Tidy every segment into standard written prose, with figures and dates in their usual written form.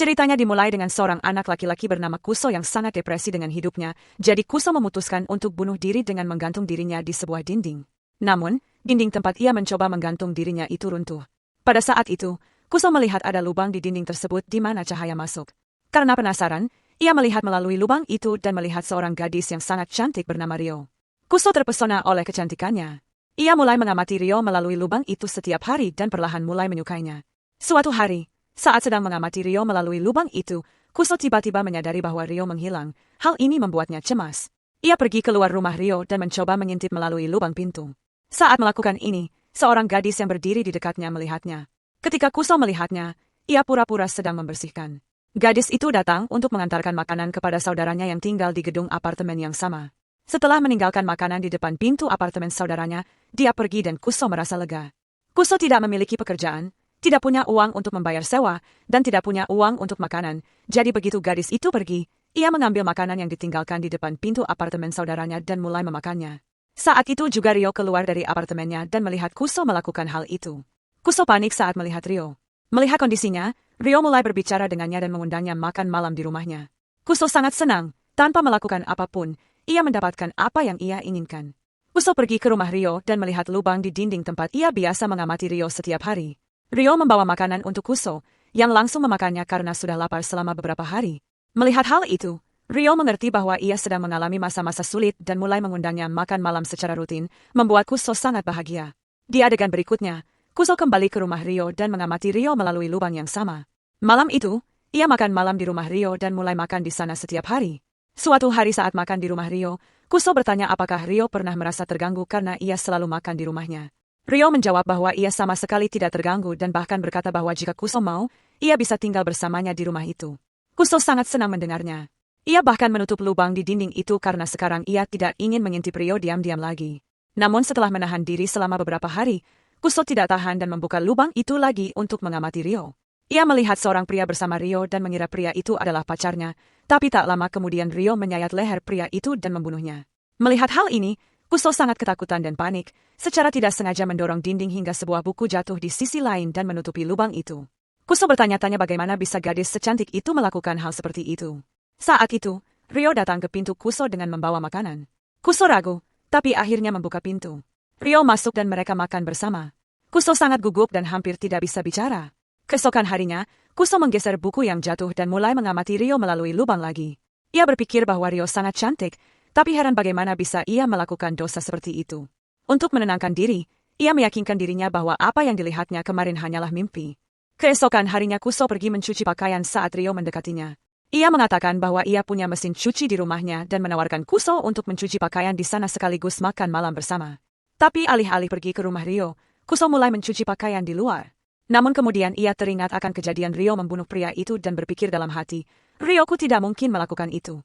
Ceritanya dimulai dengan seorang anak laki-laki bernama Kuso yang sangat depresi dengan hidupnya, jadi Kuso memutuskan untuk bunuh diri dengan menggantung dirinya di sebuah dinding. Namun, dinding tempat ia mencoba menggantung dirinya itu runtuh. Pada saat itu, Kuso melihat ada lubang di dinding tersebut di mana cahaya masuk. Karena penasaran, ia melihat melalui lubang itu dan melihat seorang gadis yang sangat cantik bernama Rio. Kuso terpesona oleh kecantikannya. Ia mulai mengamati Rio melalui lubang itu setiap hari dan perlahan mulai menyukainya. Suatu hari, saat sedang mengamati Rio melalui lubang itu, Kuso tiba-tiba menyadari bahwa Rio menghilang. Hal ini membuatnya cemas. Ia pergi keluar rumah Rio dan mencoba mengintip melalui lubang pintu. Saat melakukan ini, seorang gadis yang berdiri di dekatnya melihatnya. Ketika Kuso melihatnya, ia pura-pura sedang membersihkan. Gadis itu datang untuk mengantarkan makanan kepada saudaranya yang tinggal di gedung apartemen yang sama. Setelah meninggalkan makanan di depan pintu apartemen saudaranya, dia pergi dan Kuso merasa lega. Kuso tidak memiliki pekerjaan, tidak punya uang untuk membayar sewa, dan tidak punya uang untuk makanan. Jadi begitu gadis itu pergi, ia mengambil makanan yang ditinggalkan di depan pintu apartemen saudaranya dan mulai memakannya. Saat itu juga Rio keluar dari apartemennya dan melihat Kuso melakukan hal itu. Kuso panik saat melihat Rio. Melihat kondisinya, Rio mulai berbicara dengannya dan mengundangnya makan malam di rumahnya. Kuso sangat senang, tanpa melakukan apapun, ia mendapatkan apa yang ia inginkan. Kuso pergi ke rumah Rio dan melihat lubang di dinding tempat ia biasa mengamati Rio setiap hari. Rio membawa makanan untuk Kuso, yang langsung memakannya karena sudah lapar selama beberapa hari. Melihat hal itu, Rio mengerti bahwa ia sedang mengalami masa-masa sulit dan mulai mengundangnya makan malam secara rutin, membuat Kuso sangat bahagia. Di adegan berikutnya, Kuso kembali ke rumah Rio dan mengamati Rio melalui lubang yang sama. Malam itu, ia makan malam di rumah Rio dan mulai makan di sana setiap hari. Suatu hari saat makan di rumah Rio, Kuso bertanya apakah Rio pernah merasa terganggu karena ia selalu makan di rumahnya. Rio menjawab bahwa ia sama sekali tidak terganggu dan bahkan berkata bahwa jika Kuso mau, ia bisa tinggal bersamanya di rumah itu. Kuso sangat senang mendengarnya. Ia bahkan menutup lubang di dinding itu karena sekarang ia tidak ingin mengintip Rio diam-diam lagi. Namun setelah menahan diri selama beberapa hari, Kuso tidak tahan dan membuka lubang itu lagi untuk mengamati Rio. Ia melihat seorang pria bersama Rio dan mengira pria itu adalah pacarnya, tapi tak lama kemudian Rio menyayat leher pria itu dan membunuhnya. Melihat hal ini, Kuso sangat ketakutan dan panik, secara tidak sengaja mendorong dinding hingga sebuah buku jatuh di sisi lain dan menutupi lubang itu. Kuso bertanya-tanya bagaimana bisa gadis secantik itu melakukan hal seperti itu. Saat itu, Rio datang ke pintu Kuso dengan membawa makanan. Kuso ragu, tapi akhirnya membuka pintu. Rio masuk dan mereka makan bersama. Kuso sangat gugup dan hampir tidak bisa bicara. Keesokan harinya, Kuso menggeser buku yang jatuh dan mulai mengamati Rio melalui lubang lagi. Ia berpikir bahwa Rio sangat cantik, tapi heran bagaimana bisa ia melakukan dosa seperti itu. Untuk menenangkan diri, ia meyakinkan dirinya bahwa apa yang dilihatnya kemarin hanyalah mimpi. Keesokan harinya Kuso pergi mencuci pakaian saat Rio mendekatinya. Ia mengatakan bahwa ia punya mesin cuci di rumahnya dan menawarkan Kuso untuk mencuci pakaian di sana sekaligus makan malam bersama. Tapi alih-alih pergi ke rumah Rio, Kuso mulai mencuci pakaian di luar. Namun kemudian ia teringat akan kejadian Rio membunuh pria itu dan berpikir dalam hati, Rioku tidak mungkin melakukan itu.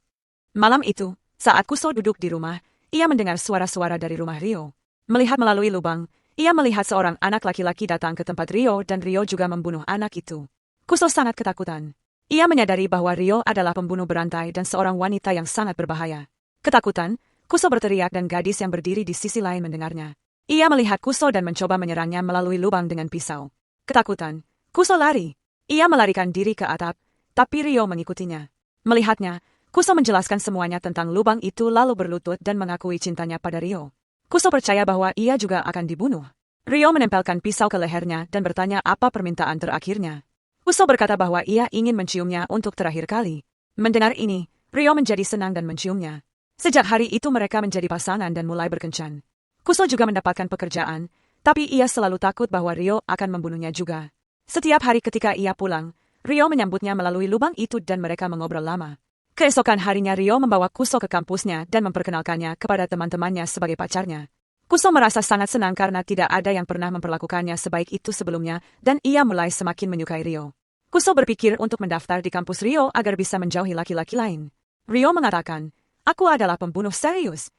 Malam itu, saat Kuso duduk di rumah, ia mendengar suara-suara dari rumah Rio. Melihat melalui lubang, ia melihat seorang anak laki-laki datang ke tempat Rio dan Rio juga membunuh anak itu. Kuso sangat ketakutan. Ia menyadari bahwa Rio adalah pembunuh berantai dan seorang wanita yang sangat berbahaya. Ketakutan, Kuso berteriak dan gadis yang berdiri di sisi lain mendengarnya. Ia melihat Kuso dan mencoba menyerangnya melalui lubang dengan pisau. Ketakutan, Kuso lari. Ia melarikan diri ke atap, tapi Rio mengikutinya. Melihatnya, Kuso menjelaskan semuanya tentang lubang itu lalu berlutut dan mengakui cintanya pada Rio. Kuso percaya bahwa ia juga akan dibunuh. Rio menempelkan pisau ke lehernya dan bertanya apa permintaan terakhirnya. Kuso berkata bahwa ia ingin menciumnya untuk terakhir kali. Mendengar ini, Rio menjadi senang dan menciumnya. Sejak hari itu mereka menjadi pasangan dan mulai berkencan. Kuso juga mendapatkan pekerjaan, tapi ia selalu takut bahwa Rio akan membunuhnya juga. Setiap hari ketika ia pulang, Rio menyambutnya melalui lubang itu dan mereka mengobrol lama. Keesokan harinya Rio membawa Kuso ke kampusnya dan memperkenalkannya kepada teman-temannya sebagai pacarnya. Kuso merasa sangat senang karena tidak ada yang pernah memperlakukannya sebaik itu sebelumnya dan ia mulai semakin menyukai Rio. Kuso berpikir untuk mendaftar di kampus Rio agar bisa menjauhi laki-laki lain. Rio mengatakan, "Aku adalah pembunuh serius."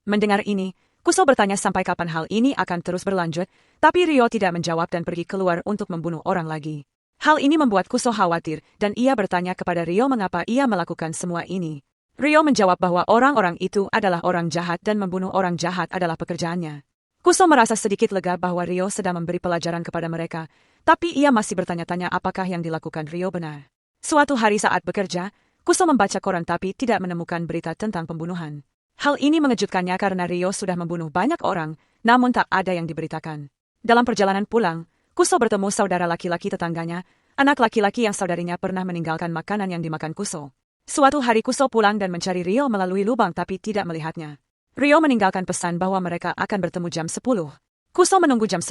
Mendengar ini, Kuso bertanya sampai kapan hal ini akan terus berlanjut, tapi Rio tidak menjawab dan pergi keluar untuk membunuh orang lagi. Hal ini membuat Kuso khawatir dan ia bertanya kepada Rio mengapa ia melakukan semua ini. Rio menjawab bahwa orang-orang itu adalah orang jahat dan membunuh orang jahat adalah pekerjaannya. Kuso merasa sedikit lega bahwa Rio sedang memberi pelajaran kepada mereka, tapi ia masih bertanya-tanya apakah yang dilakukan Rio benar. Suatu hari saat bekerja, Kuso membaca koran tapi tidak menemukan berita tentang pembunuhan. Hal ini mengejutkannya karena Rio sudah membunuh banyak orang, namun tak ada yang diberitakan. Dalam perjalanan pulang, Kuso bertemu saudara laki-laki tetangganya, anak laki-laki yang saudarinya pernah meninggalkan makanan yang dimakan Kuso. Suatu hari Kuso pulang dan mencari Rio melalui lubang tapi tidak melihatnya. Rio meninggalkan pesan bahwa mereka akan bertemu jam 10. Kuso menunggu jam 10,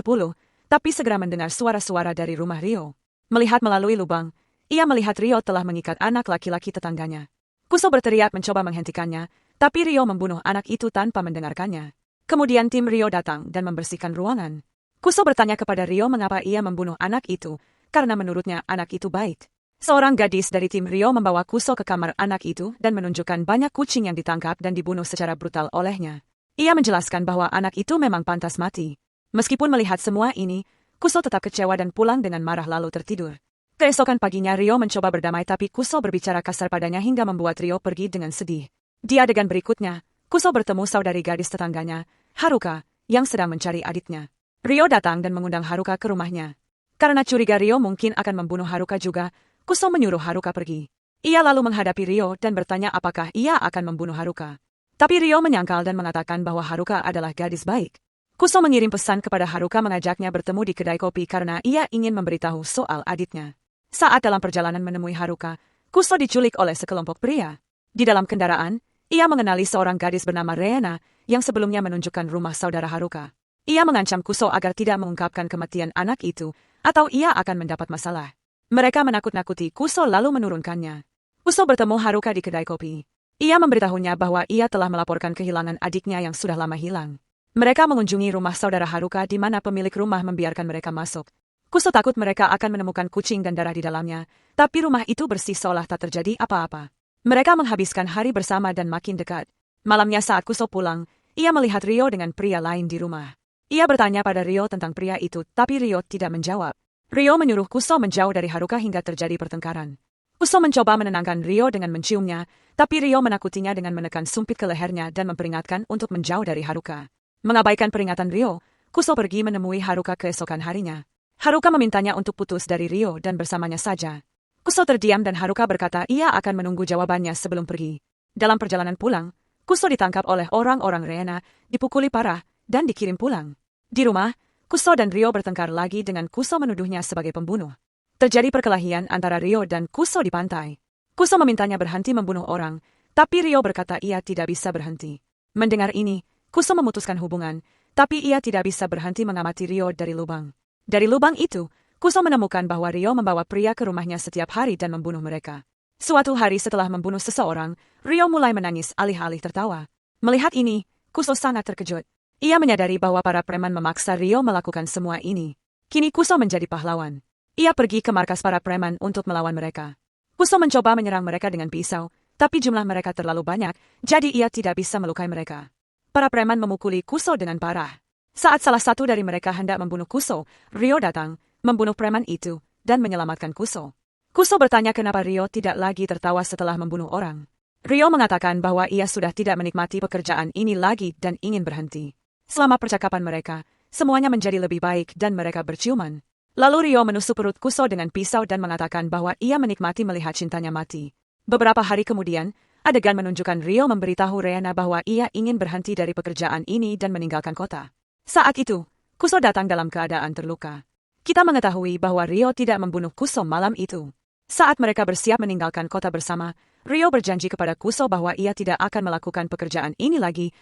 tapi segera mendengar suara-suara dari rumah Rio. Melihat melalui lubang, ia melihat Rio telah mengikat anak laki-laki tetangganya. Kuso berteriak mencoba menghentikannya, tapi Rio membunuh anak itu tanpa mendengarkannya. Kemudian tim Rio datang dan membersihkan ruangan. Kuso bertanya kepada Rio mengapa ia membunuh anak itu, karena menurutnya anak itu baik. Seorang gadis dari tim Rio membawa Kuso ke kamar anak itu dan menunjukkan banyak kucing yang ditangkap dan dibunuh secara brutal olehnya. Ia menjelaskan bahwa anak itu memang pantas mati. Meskipun melihat semua ini, Kuso tetap kecewa dan pulang dengan marah lalu tertidur. Keesokan paginya Rio mencoba berdamai tapi Kuso berbicara kasar padanya hingga membuat Rio pergi dengan sedih. Di adegan berikutnya, Kuso bertemu saudari gadis tetangganya, Haruka, yang sedang mencari adiknya. Rio datang dan mengundang Haruka ke rumahnya. Karena curiga Rio mungkin akan membunuh Haruka juga, Kuso menyuruh Haruka pergi. Ia lalu menghadapi Rio dan bertanya apakah ia akan membunuh Haruka. Tapi Rio menyangkal dan mengatakan bahwa Haruka adalah gadis baik. Kuso mengirim pesan kepada Haruka mengajaknya bertemu di kedai kopi karena ia ingin memberitahu soal adiknya. Saat dalam perjalanan menemui Haruka, Kuso diculik oleh sekelompok pria. Di dalam kendaraan, ia mengenali seorang gadis bernama Reena yang sebelumnya menunjukkan rumah saudara Haruka. Ia mengancam Kuso agar tidak mengungkapkan kematian anak itu, atau ia akan mendapat masalah. Mereka menakut-nakuti Kuso lalu menurunkannya. Kuso bertemu Haruka di kedai kopi. Ia memberitahunya bahwa ia telah melaporkan kehilangan adiknya yang sudah lama hilang. Mereka mengunjungi rumah saudara Haruka di mana pemilik rumah membiarkan mereka masuk. Kuso takut mereka akan menemukan kucing dan darah di dalamnya, tapi rumah itu bersih seolah tak terjadi apa-apa. Mereka menghabiskan hari bersama dan makin dekat. Malamnya saat Kuso pulang, ia melihat Rio dengan pria lain di rumah. Ia bertanya pada Rio tentang pria itu, tapi Rio tidak menjawab. Rio menyuruh Kuso menjauh dari Haruka hingga terjadi pertengkaran. Kuso mencoba menenangkan Rio dengan menciumnya, tapi Rio menakutinya dengan menekan sumpit ke lehernya dan memperingatkan untuk menjauh dari Haruka. Mengabaikan peringatan Rio, Kuso pergi menemui Haruka keesokan harinya. Haruka memintanya untuk putus dari Rio dan bersamanya saja. Kuso terdiam dan Haruka berkata ia akan menunggu jawabannya sebelum pergi. Dalam perjalanan pulang, Kuso ditangkap oleh orang-orang Reena, dipukuli parah, dan dikirim pulang. Di rumah, Kuso dan Rio bertengkar lagi dengan Kuso menuduhnya sebagai pembunuh. Terjadi perkelahian antara Rio dan Kuso di pantai. Kuso memintanya berhenti membunuh orang, tapi Rio berkata ia tidak bisa berhenti. Mendengar ini, Kuso memutuskan hubungan, tapi ia tidak bisa berhenti mengamati Rio dari lubang. Dari lubang itu, Kuso menemukan bahwa Rio membawa pria ke rumahnya setiap hari dan membunuh mereka. Suatu hari setelah membunuh seseorang, Rio mulai menangis alih-alih tertawa. Melihat ini, Kuso sangat terkejut. Ia menyadari bahwa para preman memaksa Rio melakukan semua ini. Kini Kuso menjadi pahlawan. Ia pergi ke markas para preman untuk melawan mereka. Kuso mencoba menyerang mereka dengan pisau, tapi jumlah mereka terlalu banyak, jadi ia tidak bisa melukai mereka. Para preman memukuli Kuso dengan parah. Saat salah satu dari mereka hendak membunuh Kuso, Rio datang, membunuh preman itu, dan menyelamatkan Kuso. Kuso bertanya kenapa Rio tidak lagi tertawa setelah membunuh orang. Rio mengatakan bahwa ia sudah tidak menikmati pekerjaan ini lagi dan ingin berhenti. Selama percakapan mereka, semuanya menjadi lebih baik dan mereka berciuman. Lalu Rio menusuk perut Kuso dengan pisau dan mengatakan bahwa ia menikmati melihat cintanya mati. Beberapa hari kemudian, adegan menunjukkan Rio memberitahu Reena bahwa ia ingin berhenti dari pekerjaan ini dan meninggalkan kota. Saat itu, Kuso datang dalam keadaan terluka. Kita mengetahui bahwa Rio tidak membunuh Kuso malam itu. Saat mereka bersiap meninggalkan kota bersama, Rio berjanji kepada Kuso bahwa ia tidak akan melakukan pekerjaan ini lagi,